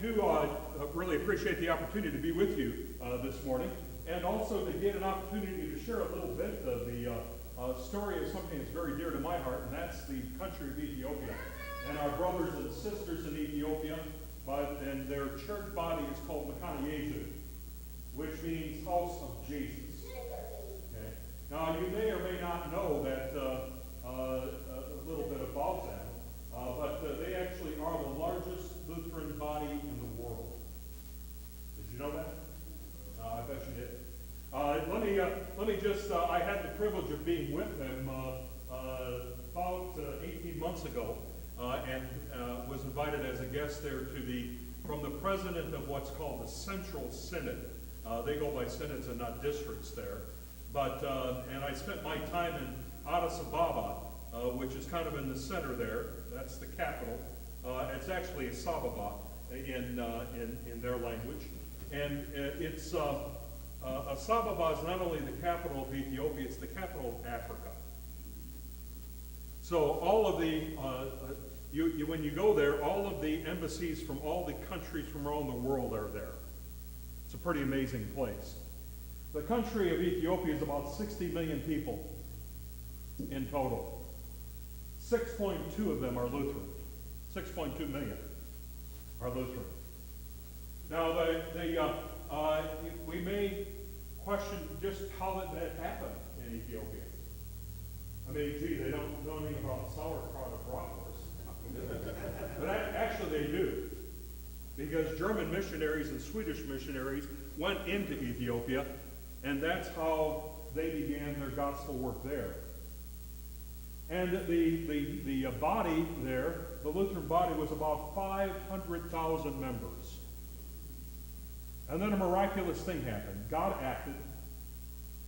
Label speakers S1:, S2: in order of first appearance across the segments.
S1: do really appreciate the opportunity to be with you this morning, and also to get an opportunity to share a little bit of the story of something that's very dear to my heart, and that's the country of Ethiopia. And our brothers and sisters in Ethiopia, and their church body is called Makana Yezu, which means house of Jesus. Okay? Now, you may or may not know that a little bit about them, but they actually are the largest Lutheran body in the world. Did you know that? I bet you did. Let me just, I had the privilege of being with them about 18 months ago, and was invited as a guest there from the president of what's called the Central Synod. They go by synods and not districts there. And I spent my time in Addis Ababa, which is kind of in the center there. That's the capital. It's actually Asababa in their language. And Asababa is not only the capital of Ethiopia, it's the capital of Africa. So all of the, when you go there, all of the embassies from all the countries from around the world are there. It's a pretty amazing place. The country of Ethiopia is about 60 million people in total. 6.2 of them are Lutheran. 6.2 million are Lutheran. Now, we may question just how did that happen in Ethiopia. I mean, gee, they don't know anything about sauerkraut or bratwurst. But actually they do. Because German missionaries and Swedish missionaries went into Ethiopia, and that's how they began their gospel work there. And the body there, the Lutheran body, was about 500,000 members. And then a miraculous thing happened. God acted,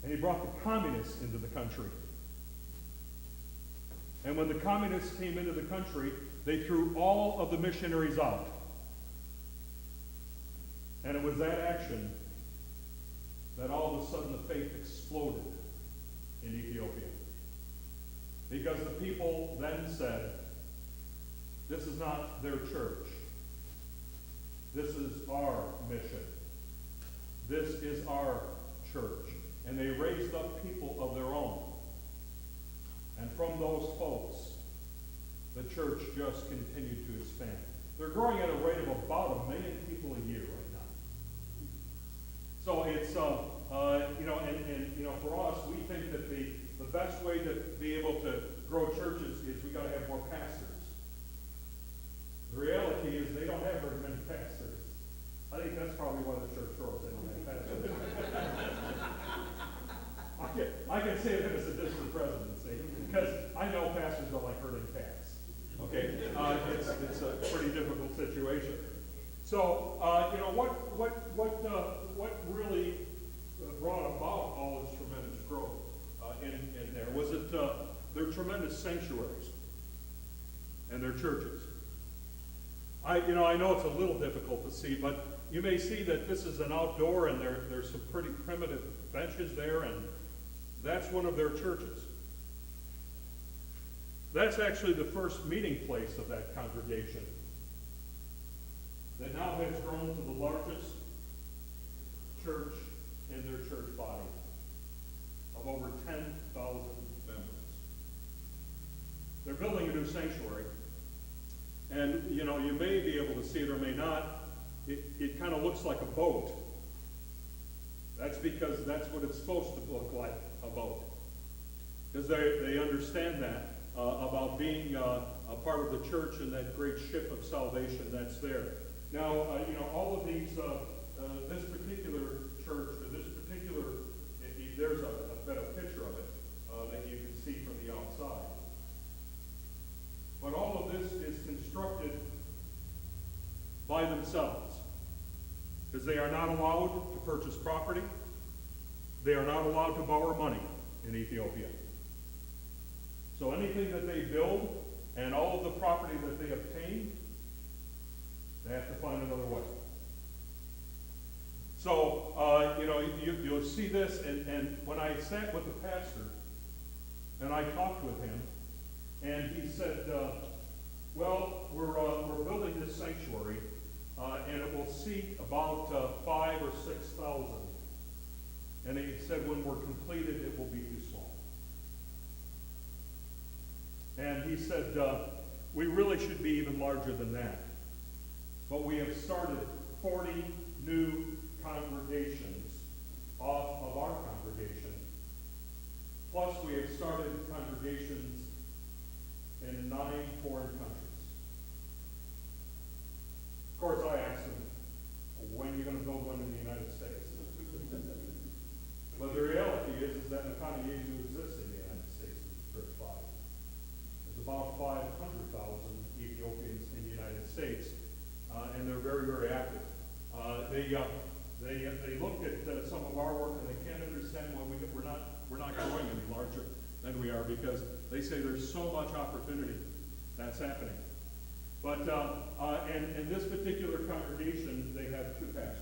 S1: and he brought the communists into the country. And when the communists came into the country, they threw all of the missionaries out. And it was that action that all of a sudden the faith exploded in Ethiopia. Because the people then said, this is not their church. This is our mission. This is our church. And they raised up people of their own. And from those folks, the church just continued to expand. They're growing at a rate of about 1 million people a year right now. So it's, for us, we think that the best way to be able to grow churches is we got to have more pastors. The reality is they don't have very many pastors. I think that's probably why the church grows. They don't have pastors. I can say that as a district presidency because I know pastors don't like herding cats. Okay, it's a pretty difficult situation. So what really brought about all this tremendous growth in there was it their tremendous sanctuaries and their churches. I know it's a little difficult to see, but you may see that this is an outdoor and there's some pretty primitive benches there, and that's one of their churches. That's actually the first meeting place of that congregation that now has grown to the largest church in their church body of over 10,000 members. They're building a new sanctuary, and you may be able to see it or may not. It kind of looks like a boat. That's because that's what it's supposed to look like, a boat. Because they understand that about being a part of the church and that great ship of salvation that's there. Now, all of these, this particular church, or this particular, there's a better picture of it that you can see from the outside. But all of this is constructed by themselves, because they are not allowed to purchase property. They are not allowed to borrow money in Ethiopia. So anything that they build and all of the property that they obtain, they have to find another way. So, you'll see this, and when I sat with the pastor, and I talked with him, and he said, we're building this sanctuary, and it seat about 5,000 or 6,000. And he said, when we're completed, it will be too small. And he said, we really should be even larger than that. But we have started 40 new congregations off of our congregation. Plus, we have started congregations in 9 foreign countries. Of course, I asked him, when are you going to build one in the United States? But the reality is that the congregation exists in the United States is very five. There's about 500,000 Ethiopians in the United States, and they're very, very active. They look at some of our work and they can't understand why we're not growing any larger than we are, because they say there's so much opportunity that's happening. But in this particular congregation, they have 2 pastors.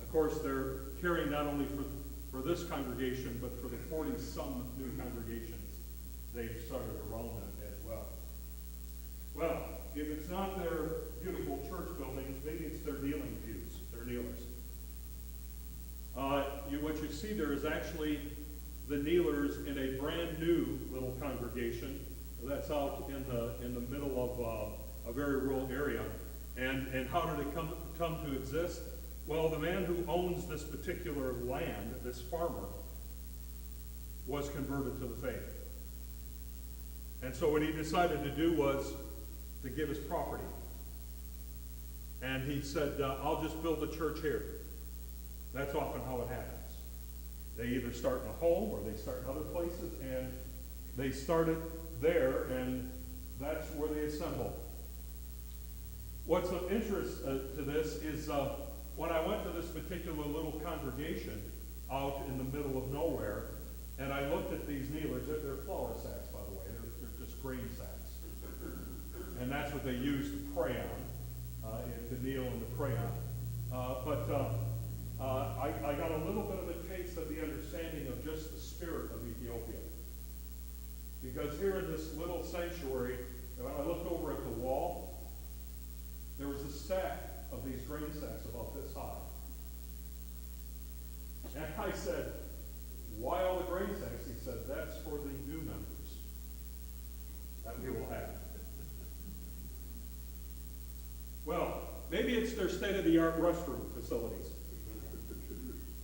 S1: Of course, they're caring not only for this congregation, but for the 40-some new congregations they've started around them as well. Well, if it's not their beautiful church buildings, maybe it's their kneeling pews, their kneelers. What you see there is actually the kneelers in a brand new little congregation that's out in the middle of a very rural area. And how did it come to exist? Well, the man who owns this particular land, this farmer, was converted to the faith. And so what he decided to do was to give his property. And he said, I'll just build a church here. That's often how it happens. They either start in a home or they start in other places, and they started there, and that's where they assemble. What's of interest to this is when I went to this particular little congregation out in the middle of nowhere, and I looked at these kneelers. They're flour sacks, by the way. They're just grain sacks. And that's what they use to pray on, to kneel and to pray on. But I got a little bit of a taste of the understanding of just the spirit of Ethiopia. Because here in this little sanctuary, when I looked over at the wall, there was a stack of these grain sacks about this high. And I said, why all the grain sacks? He said, that's for the new members that we will have. Well, maybe it's their state-of-the-art restroom facilities.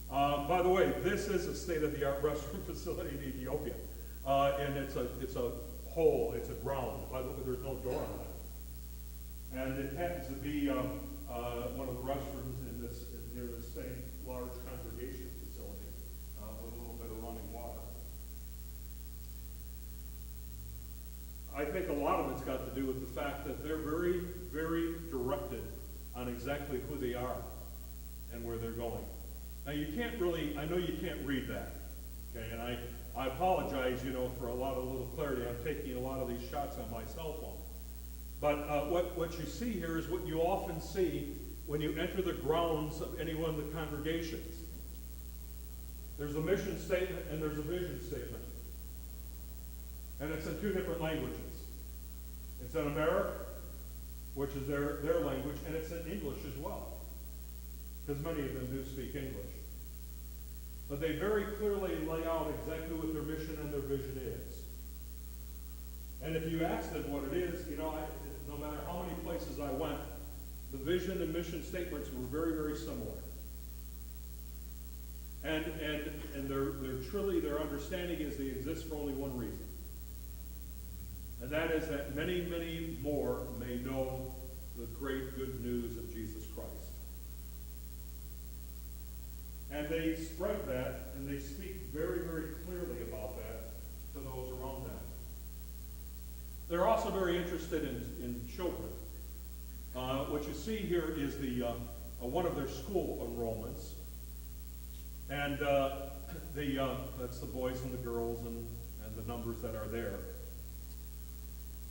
S1: By the way, this is a state-of-the-art restroom facility in Ethiopia. And it's a hole, it's a ground. By the way, there's no door on it. And it happens to be one of the restrooms near this same large congregation facility with a little bit of running water. I think a lot of it's got to do with the fact that they're very, very directed on exactly who they are and where they're going. Now you can't really, I know you can't read that, okay, and I apologize, for a lot of little clarity. I'm taking a lot of these shots on my cell phone. But what you see here is what you often see when you enter the grounds of any one of the congregations. There's a mission statement and there's a vision statement. And it's in 2 different languages. It's in Amharic, which is their language, and it's in English as well, because many of them do speak English. But they very clearly lay out exactly what their mission and their vision is. And if you ask them what it is, no matter how many places I went, the vision and mission statements were very, very similar. And their understanding is they exist for only one reason. And that is that many, many more may know the great good news of Jesus Christ. And they spread that, and they speak very, very clearly about that to those around them. They're also very interested in children. What you see here is one of their school enrollments. And that's the boys and the girls and the numbers that are there.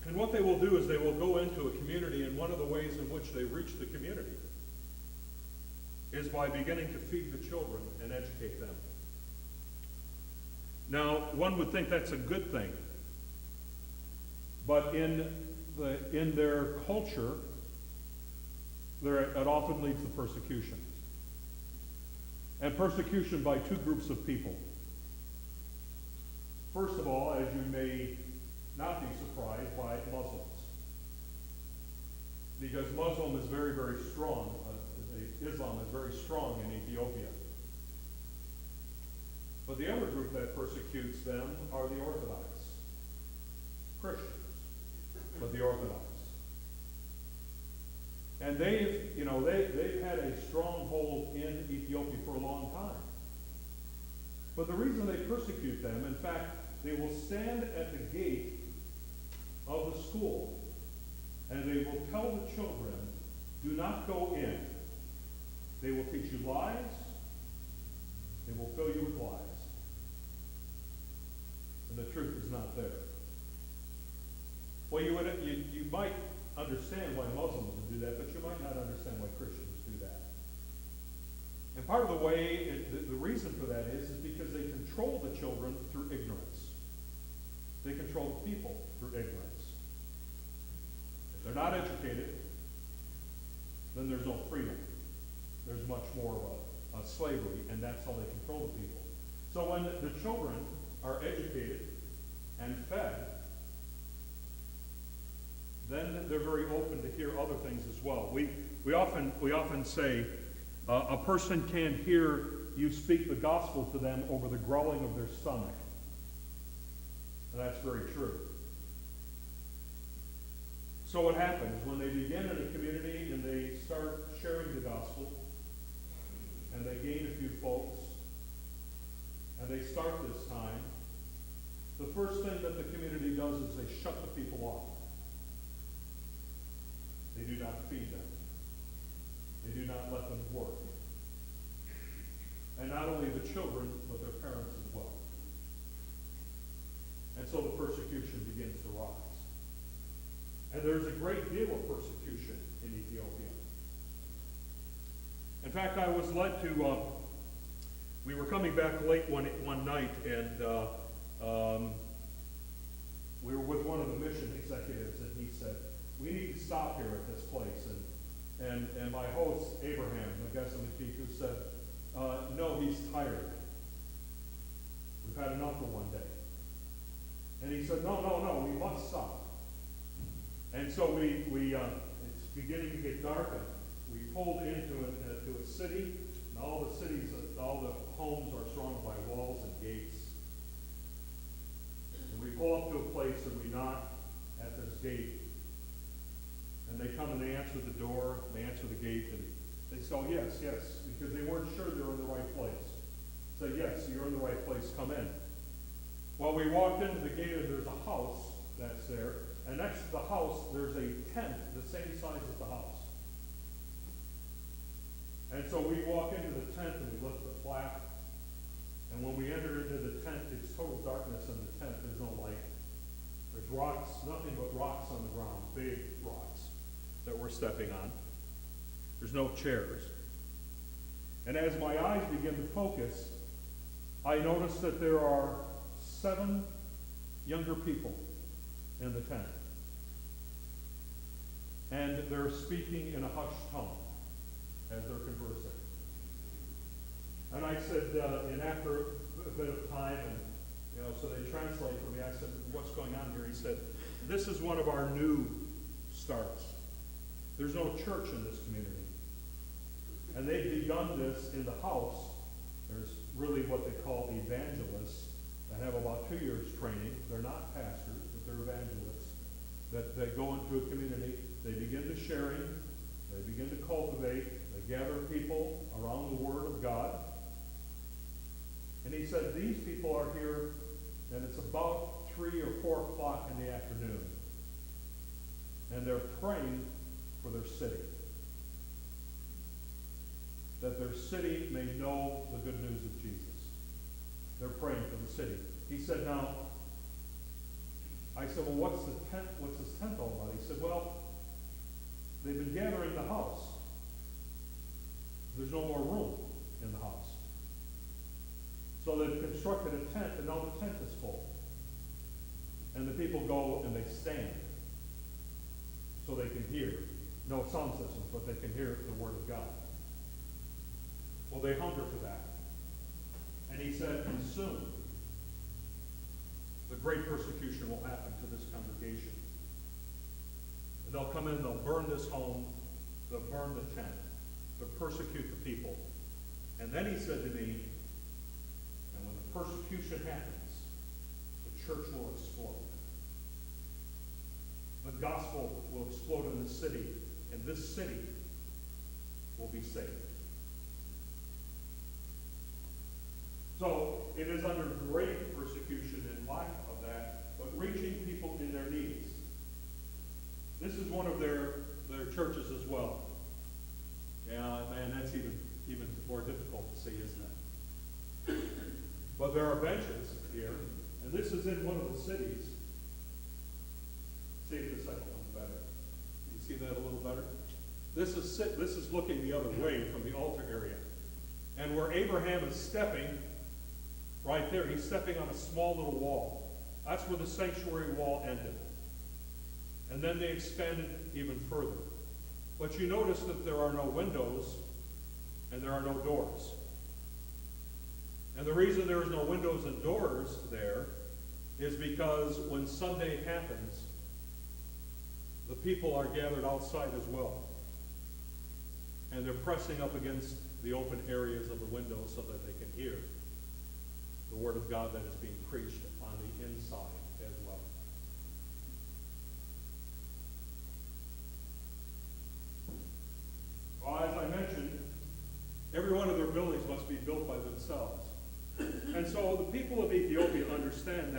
S1: And what they will do is they will go into a community, and one of the ways in which they reach the community is by beginning to feed the children and educate them. Now, one would think that's a good thing. But in their culture, it often leads to persecution. And persecution by two groups of people. First of all, as you may not be surprised, by Muslims. Because Muslim is very, very strong. Islam is very strong in Ethiopia. But the other group that persecutes them are the Orthodox. Christians, but the Orthodox. And they've had a stronghold in Ethiopia for a long time. But the reason they persecute them, in fact, they will stand at the gate of the school and they will tell the children, do not go in. They will teach you lies. They will fill you with lies. And the truth is not there. Well, you might understand why Muslims would do that, but you might not understand why Christians do that. And part of the way, the reason for that is because they control the children through ignorance. They control the people through ignorance. If they're not educated, then there's no freedom. There's much more of a slavery, and that's how they control the people. So when the children are educated and fed, then they're very open to hear other things as well. We often say a person can't hear you speak the gospel to them over the growling of their stomach. And that's very true. So what happens when they begin in a community and they start sharing the gospel and they gain a few folks and they start this time, the first thing that the community does is they shut the people off. They do not feed them. They do not let them work. And not only the children, but their parents as well. And so the persecution begins to rise. And there's a great deal of persecution in Ethiopia. In fact, I was led to, we were coming back late one night, and we were with one of the mission executives, and he said, we need to stop here at this place. And my host, Abraham, the Gadsden who said, no, he's tired. We've had enough for one day. And he said, no, we must stop. And so it's beginning to get dark, and we pulled into a city, and all the homes are surrounded by walls and gates. And we pull up to a place and we knock at this gate. And they come and they answer the door, they answer the gate, and they say, oh, yes, because they weren't sure they were in the right place. Say, yes, you're in the right place, come in. Well, we walked into the gate and there's a house that's there, and next to the house there's a tent the same size as the house. And so we walk into the tent and we lift the flap, and when we enter into the tent, it's total darkness in the tent, there's no light. There's rocks, nothing but rocks on the ground, big rocks that we're stepping on. There's no chairs. And as my eyes begin to focus, I notice that there are 7 younger people in the tent. And they're speaking in a hushed tone as they're conversing. And I said, and after a bit of time, and so they translate for me, I said, what's going on here? He said, this is one of our new starts. There's no church in this community. And they've begun this in the house. There's really what they call evangelists that have about 2 years training. They're not pastors, but they're evangelists. That they go into a community, they begin to sharing, they begin to cultivate, they gather people around the Word of God. And he said, these people are here, and it's about 3 or 4 o'clock in the afternoon. And they're praying for their city. That their city may know the good news of Jesus. They're praying for the city. He said, now, I said, well, what's this tent all about? He said, well, they've been gathering the house. There's no more room in the house. So they've constructed a tent, and now the tent is full. And the people go and they stand so they can hear. no sound systems, but they can hear the Word of God. Well, they hunger for that. And he said, and soon, the great persecution will happen to this congregation. And they'll come in, they'll burn this home, they'll burn the tent, they'll persecute the people. And then he said to me, and when the persecution happens, the church will explode. The gospel will explode in this city, and this city will be saved. So it is under great persecution and lack of that, but reaching people in their needs. This is one of their churches as well. Yeah, man, that's even more difficult to see, isn't it? But there are benches here, and this is in one of the cities. See if the second one's better. You see that a little better? This is looking the other way from the altar area. And where Abraham is stepping, right there, he's stepping on a small little wall. That's where the sanctuary wall ended. And then they expanded even further. But you notice that there are no windows and there are no doors. And the reason there is no windows and doors there is because when Sunday happens, the people are gathered outside as well. And they're pressing up against the open areas of the windows so that they can hear the Word of God that is being preached on the inside as well. Well, as I mentioned, every one of their buildings must be built by themselves. And so the people of Ethiopia understand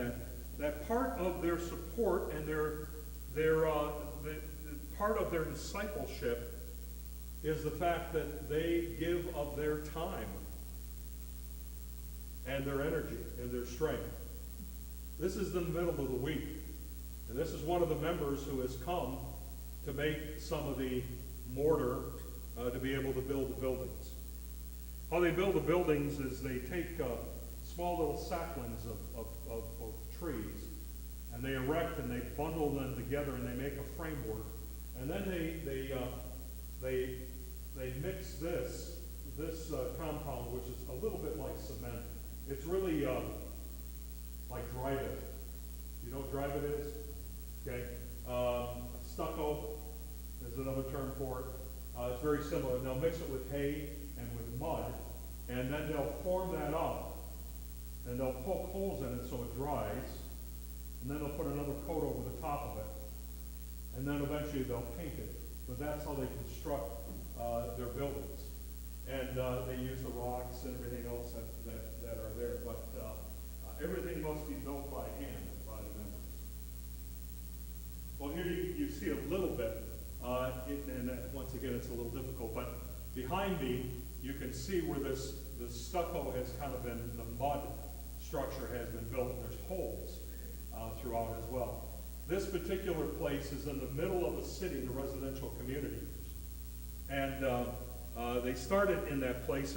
S1: that part of their support and the part of their discipleship is the fact that they give of their time and their energy and their strength. This is the middle of the week, and this is one of the members who has come to make some of the mortar to be able to build the buildings. How they build the buildings is they take small little saplings of trees, and they erect and they bundle them together and they make a framework, and then they mix this compound, which is a little bit like cement. It's really like drive-it. You know what drive-it is? Okay. Stucco is another term for it. It's very similar. And they'll mix it with hay and with mud, and then they'll form that up, and they'll poke holes in it so it dries, and then they'll put another coat over the top of it, and then eventually they'll paint it. But that's how they construct their buildings. And they use the rocks and everything else that are there. But everything must be built by hand by the members. Well, here you see a little bit, and once again it's a little difficult, but behind me you can see where the stucco has kind of been, the mud structure has been built, and there's holes throughout as well. This particular place is in the middle of the city, the residential community. And they started in that place.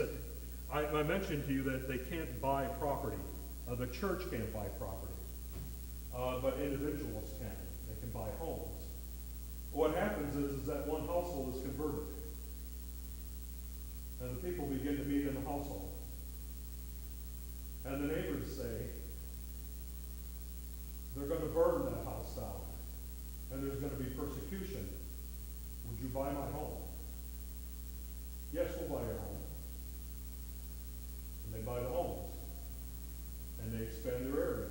S1: I mentioned to you that they can't buy property. The church can't buy property. But individuals can. They can buy homes. What happens is that one household is converted. And the people begin to meet in the household. And the neighbors say, they're going to burn that house down. And there's going to be persecution. Would you buy my home? Yes, we'll buy your home. And they buy the homes. And they expand their area.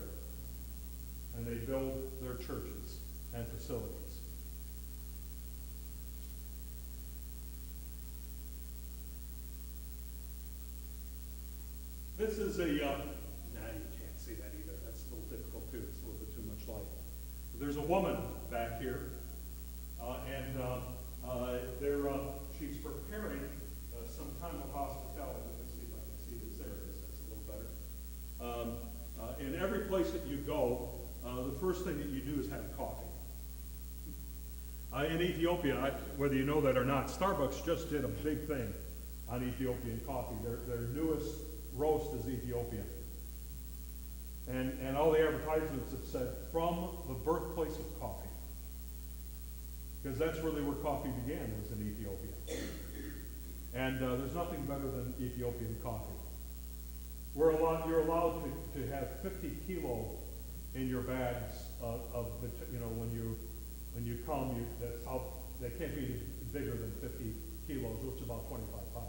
S1: And they build their churches and facilities. This is a, you can't see that either. That's a little difficult too. It's a little bit too much light. There's a woman back here, and she's preparing some time of hospitality. Let me see if I can see this. There it is. That's a little better. In every place that you go, the first thing that you do is have coffee. In Ethiopia, whether you know that or not, Starbucks just did a big thing on Ethiopian coffee. Their newest roast is Ethiopian. And all the advertisements have said, from the birthplace of coffee. because that's really where coffee began, was in Ethiopia. And there's nothing better than Ethiopian coffee. You're allowed to have 50 kilo in your bags when you come, they can't be bigger than 50 kilos, which is about 25 pounds.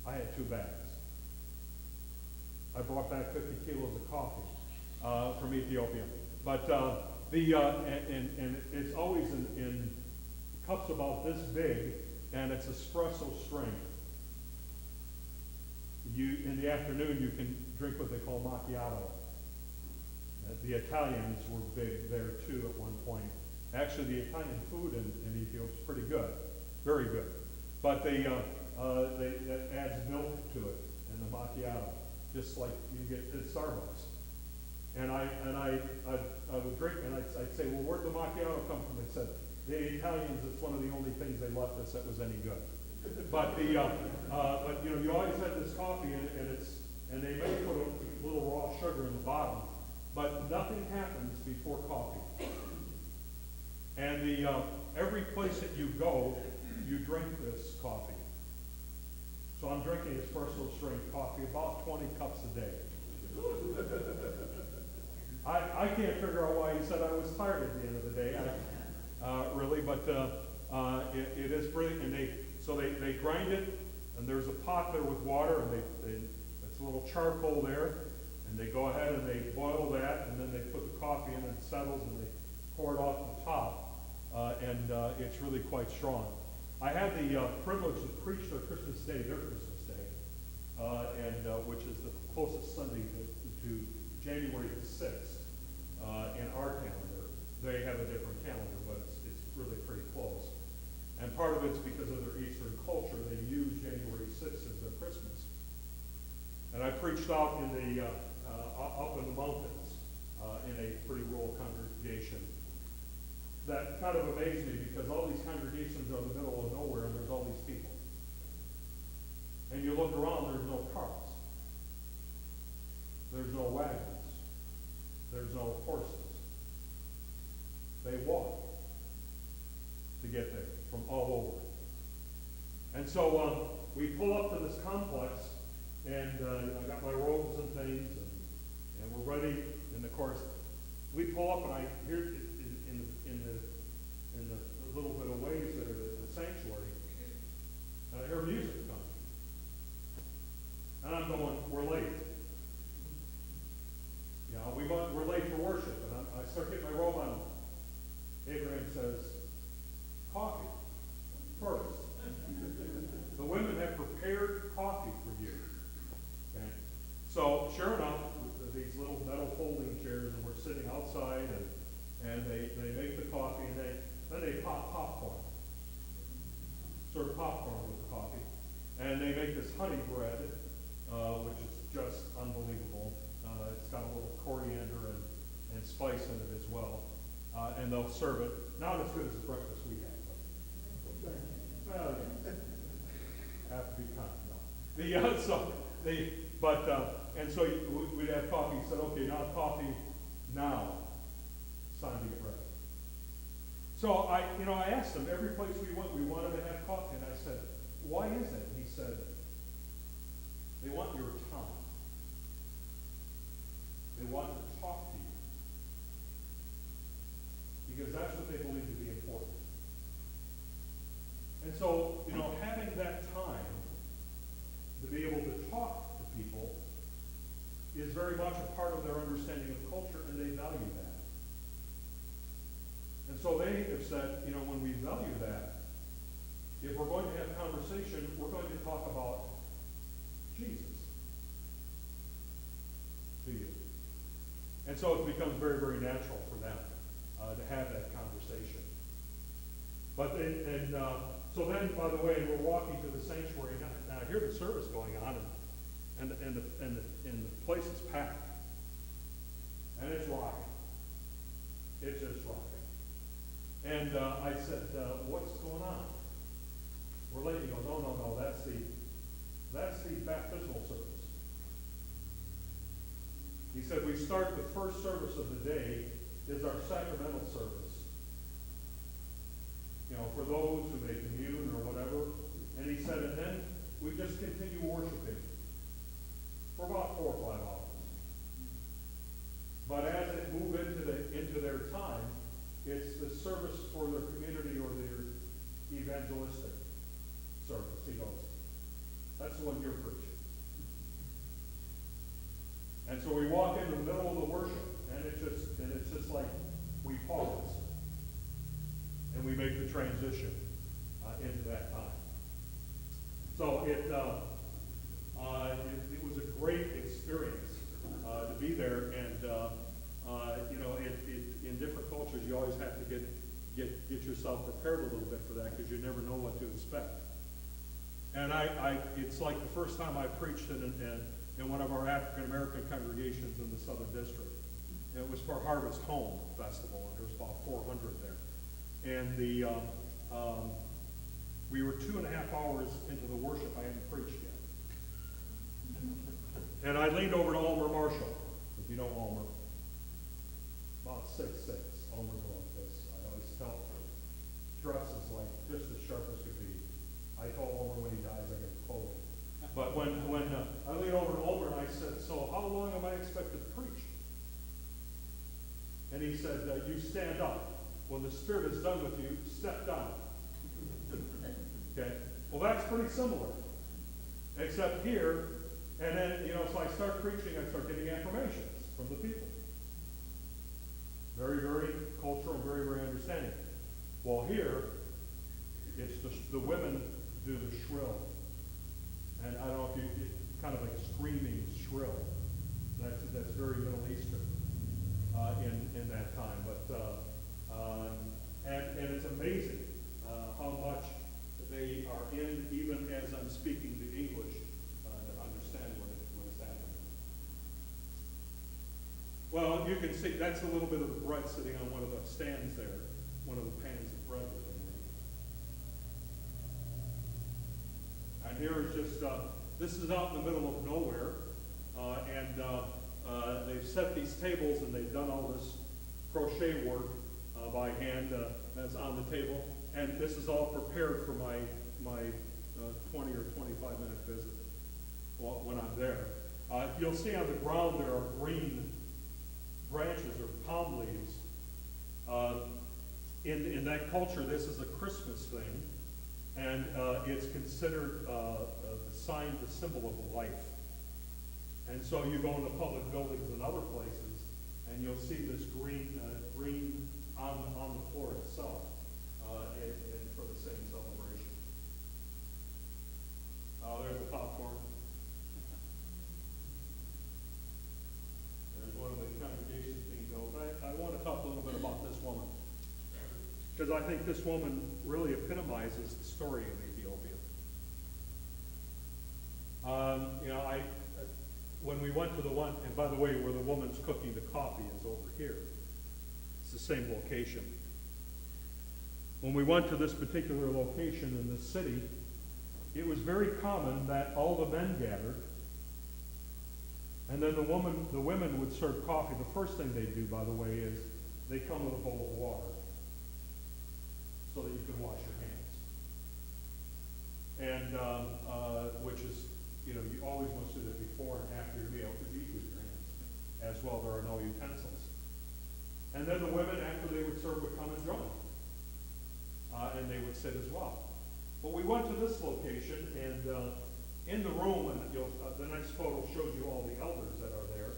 S1: I had 2 bags. I brought back 50 kilos of coffee from Ethiopia. But and it's always in cups about this big, and it's espresso strength. In the afternoon, you can drink what they call macchiato. The Italians were big there too at one point. Actually, the Italian food in Ethiopia is pretty good, very good. But that adds milk to it in the macchiato, just like you get at Starbucks. And I would drink, and I'd say, well, where'd the macchiato come from? They said, the Italians, it's one of the only things they left us that was any good. But you always had this coffee, and they may put a little raw sugar in the bottom, but nothing happens before coffee. And every place that you go, you drink this coffee. So I'm drinking espresso strength coffee, about 20 cups a day. I can't figure out why he said I was tired at the end of the day, really, but it is brilliant. And they grind it, and there's a pot there with water, and it's a little charcoal there, and they go ahead and they boil that, and then they put the coffee in, and it settles, and they pour it off the top, and it's really quite strong. I had the privilege to preach their Christmas Day, which is the closest Sunday to January the 6th in our calendar. They have a different calendar, but it's really pretty close. And part of it's because of their Eastern culture. They use January 6th as their Christmas. And I preached out in the up in the mountains in a pretty rural congregation. That kind of amazed me because all these congregations are in the middle of nowhere, and there's all these people. And you look around, there's no cars. There's no wagons. There's no horses. They walk to get there from all over. And so we pull up to this complex, and I got my robes and things, and we're ready. And of course, we pull up, and I hear in the little bit of ways that are the sanctuary, and I hear music coming. And I'm going, we're late. We're late for worship. And I start getting my robe on. Abraham says, coffee first. The women have prepared coffee for you. Okay? So sure enough, these little metal folding chairs, and we're sitting outside, and they make the coffee, and then they pop popcorn. Serve popcorn with the coffee. And they make this honey bread, which is just unbelievable. It's got a little coriander and spice in it as well. And they'll serve it. Not as good as the breakfast we had, but well, have to be kind. No. And so we'd have coffee. He said, okay, now coffee. Now it's time to get ready. So I asked him, every place we went, we wanted to have coffee, and I said, why is that? And he said, they want your time. They want to talk to you. Because that's what they believe to be important. And so, having that time to be able to talk to people is very much a part of their understanding of culture, and they value that. And so they have said, when we value that, if we're going to have conversation, we're going to talk about Jesus to you. And so it becomes very, very natural for them to have that conversation. But so then, by the way, we're walking to the sanctuary, and I hear the service going on, and the place is packed, and it's rocking. It's just rocking. And I said, "What's going on?" We're late. He goes, "Oh no, that's the baptismal service." He said, "We start the first service of the day is our sacramental service. for those who may commune or whatever. And he said, and then we just continue worshiping for about 4 or 5 hours. But as it moved into their time, it's the service for their community or their evangelistic service. He goes, that's the one you're preaching. And so we walk into the middle of the worship, and it's just like we pause, and we make the transition into that time. So it was a great experience to be there, and in different cultures you always have to get yourself prepared a little bit for that, because you never know what to expect. And it's like the first time I preached in one of our African American congregations in the Southern District. And it was for Harvest Home Festival, and there was about 400 there. And we were 2.5 hours into the worship. I hadn't preached yet. And I leaned over to Elmer Marshall, if you know Elmer. About 6'6". Elmer's like this. I always felt dresses like just as sharp as could be. I told Elmer when he dies I get clothing. But when I leaned over to Elmer and I said, so how long am I expected to preach? And he said, you stand up. When the Spirit is done with you, step down. Okay? Well, that's pretty similar. Except here, and then, so I start preaching, I start getting affirmations from the people. Very, very cultural, very, very understanding. Well, here, it's the women do the shrill. And I don't know if you kind of like screaming shrill. That's very Middle Eastern in that time. But and it's amazing how much they are in, even as I'm speaking the English, to understand what is happening. Well, you can see that's a little bit of the bread sitting on one of the stands there, one of the pans of bread that they made. And here is just, this is out in the middle of nowhere, and they've set these tables and they've done all this crochet work by hand that's on the table. And this is all prepared for my 20 or 25 minute visit when I'm there. You'll see on the ground there are green branches or palm leaves. In that culture, this is a Christmas thing, and it's considered the sign, the symbol of life. And so you go into public buildings and other places, and you'll see this green on the floor itself for the same celebration. There's the popcorn. There's one of the congregations being built. I want to talk a little bit about this woman, because I think this woman really epitomizes the story of Ethiopia. When we went to the one, and by the way, where the woman's cooking the coffee is over here. It's the same location. When we went to this particular location in the city, it was very common that all the men gathered, and then the women would serve coffee. The first thing they do, by the way, is they come with a bowl of water so that you can wash your hands. And which is, you always must do that before and after your meal, because you eat with your hands. As well, there are no utensils. And then the women, after they would serve, would come and join. And they would sit as well. But we went to this location, and in the room, and the next photo shows you all the elders that are there.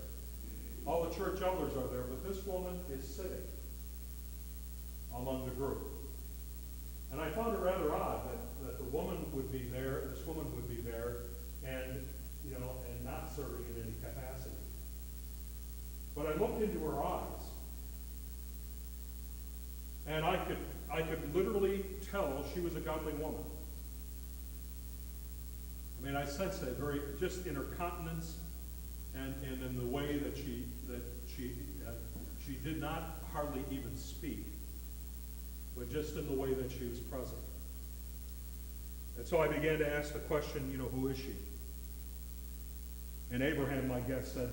S1: All the church elders are there, but this woman is sitting among the group. And I found it rather odd that the woman would be there, this woman would be there, and not serving in any capacity. But I looked into her eyes, and I could literally tell she was a godly woman. I mean, I sensed that just in her countenance, and in the way that she did not hardly even speak, but just in the way that she was present. And so I began to ask the question, who is she? And Abraham, my guest, said,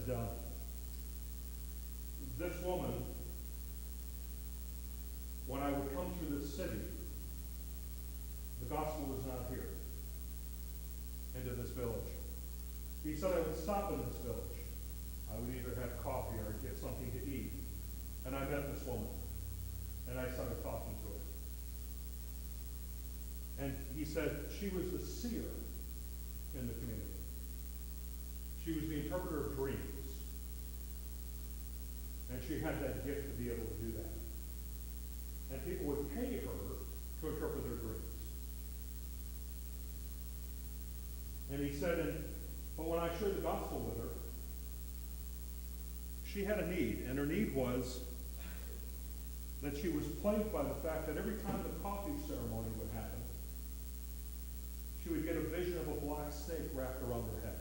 S1: this woman, when I would come through this city, the gospel was not here into this village. He said I would stop in this village. I would either have coffee or get something to eat. And I met this woman. And I started talking to her. And he said she was the seer in the community. She was the interpreter of dreams. And she had that gift to be able to do that. And people would pay her to interpret their dreams. And he said, but when I shared the gospel with her, she had a need, and her need was that she was plagued by the fact that every time the coffee ceremony would happen, she would get a vision of a black snake wrapped around her head.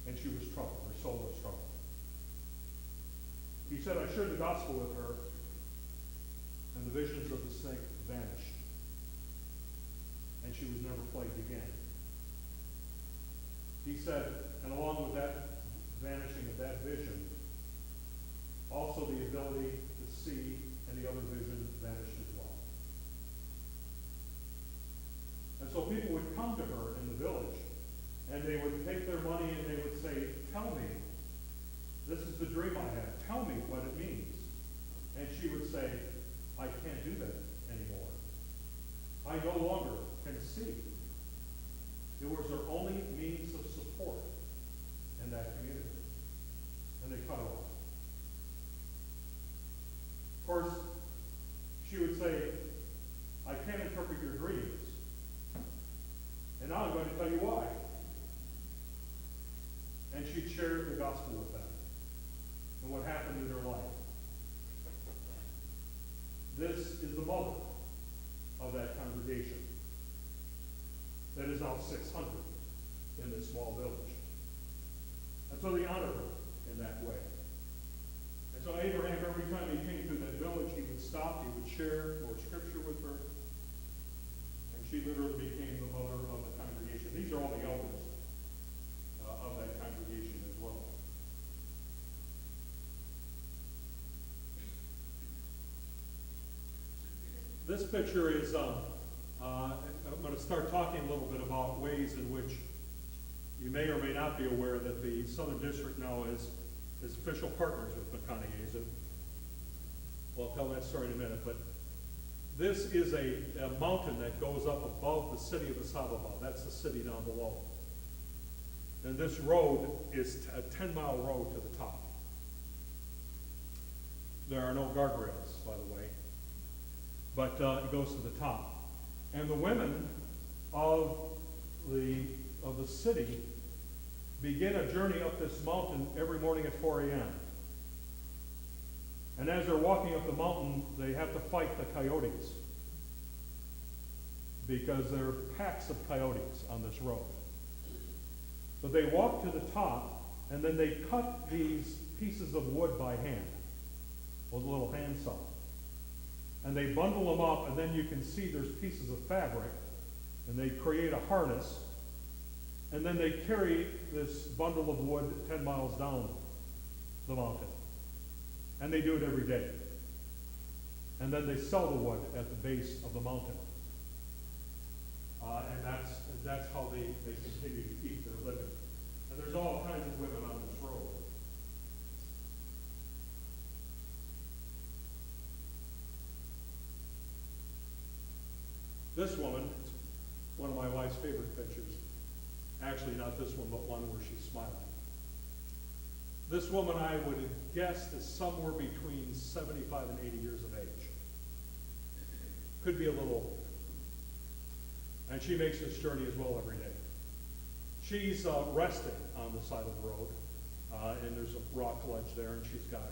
S1: And she was troubled, her soul was troubled. He said, I shared the gospel with her, and the visions of the snake vanished. And she was never plagued again. He said, and along with that vanishing of that vision, also the ability to see and the other vision vanished as well. And so people would come to her in the village, and they would take their money and they would say, tell me, this is the dream I had. Tell me what it means. And she would say, I can't do that anymore. I no longer can see. It was her only means of support in that community. And they cut her off. Of course, she would say, I can't interpret your dreams. And now I'm going to tell you why. And she'd share the gospel with them and what happened in her life. This is the mother of that congregation that is now 600 in this small village. And so they honor her in that way. And so Abraham, every time he came through that village, he would stop, he would share more scripture with her, and she literally became the mother of the congregation. These are all the elders of that congregation as well. This picture is, I'm going to start talking a little bit about ways in which you may or may not be aware that the Southern District now is official partners with McConaughey's. And well, I'll tell that story in a minute, but this is a mountain that goes up above the city of Asababa. That's the city down below. And this road is a 10-mile road to the top. There are no guardrails, by the way, but it goes to the top. And the women of the city begin a journey up this mountain every morning at 4 a.m. And as they're walking up the mountain, they have to fight the coyotes because there are packs of coyotes on this road. So they walk to the top, and then they cut these pieces of wood by hand with a little hand saw. And they bundle them up, and then you can see there's pieces of fabric, and they create a harness, and then they carry this bundle of wood 10 miles down the mountain. And they do it every day. And then they sell the wood at the base of the mountain. And that's how they continue to keep their living. And there's all kinds of women on this road. This woman, one of my wife's favorite pictures. Actually, not this one, but one where she's smiling. This woman, I would have guessed, is somewhere between 75 and 80 years of age. Could be a little older. And she makes this journey as well every day. She's resting on the side of the road, and there's a rock ledge there, and she's got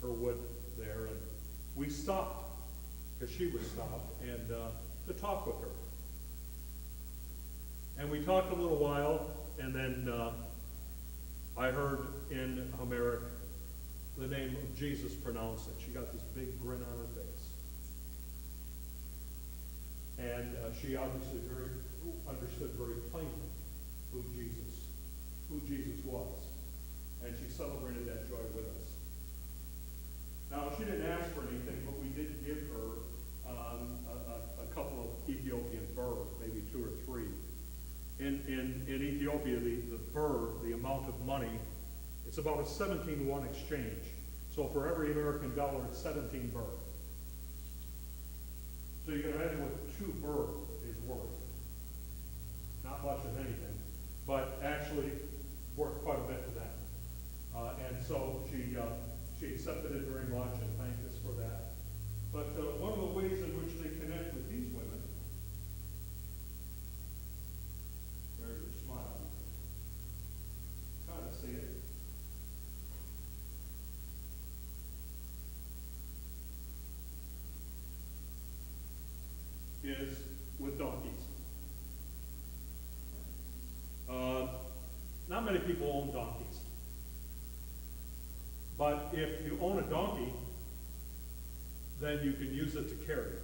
S1: her wood there. And we stopped, because she would stop, and to talk with her. And we talked a little while, and then I heard in Homeric the name of Jesus pronounced, and she got this big grin on her face. And she obviously understood very plainly who Jesus was. And she celebrated that joy with us. Now, she didn't ask for anything, but we did give her a couple Ethiopian birr, maybe 2 or 3. In Ethiopia, the birr, the amount of money, it's about a 17-1 exchange. So for every American dollar, it's 17 birr. So you can imagine what 2 birr is worth. Not much of anything, but actually worth quite a bit to them. And so she accepted it very much and thanked us for that. But one of the ways in which they connect with these women, there's her smile. Kind of see it. Is with donkeys. Not many people own donkeys. But if you own a donkey, then you can use it to carry.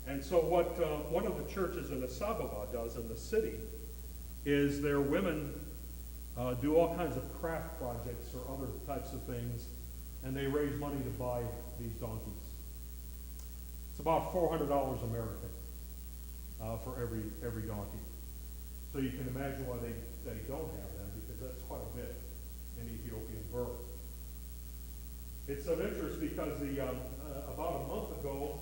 S1: And so what one of the churches in Asababa does in the city is their women do all kinds of craft projects or other types of things, and they raise money to buy these donkeys. It's about $400 American for every donkey. So you can imagine why they don't have them, because that's quite a bit in Ethiopian birr. It's of interest because about a month ago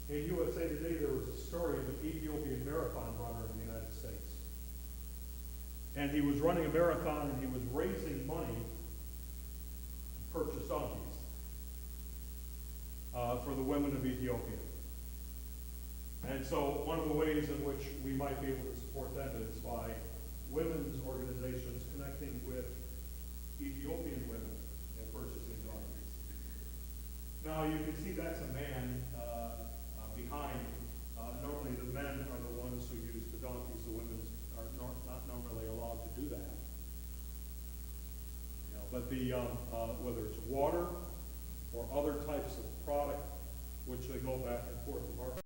S1: in USA Today there was a story of an Ethiopian marathon runner in the United States. And he was running a marathon and he was raising money to purchase donkeys for the women of Ethiopia. And so one of the ways in which we might be able to support them is by women's organizations connecting with Ethiopian women and purchasing donkeys. Now you can see that's a man behind. Normally the men are the ones who use the donkeys. The women are not normally allowed to do that. But whether it's water or other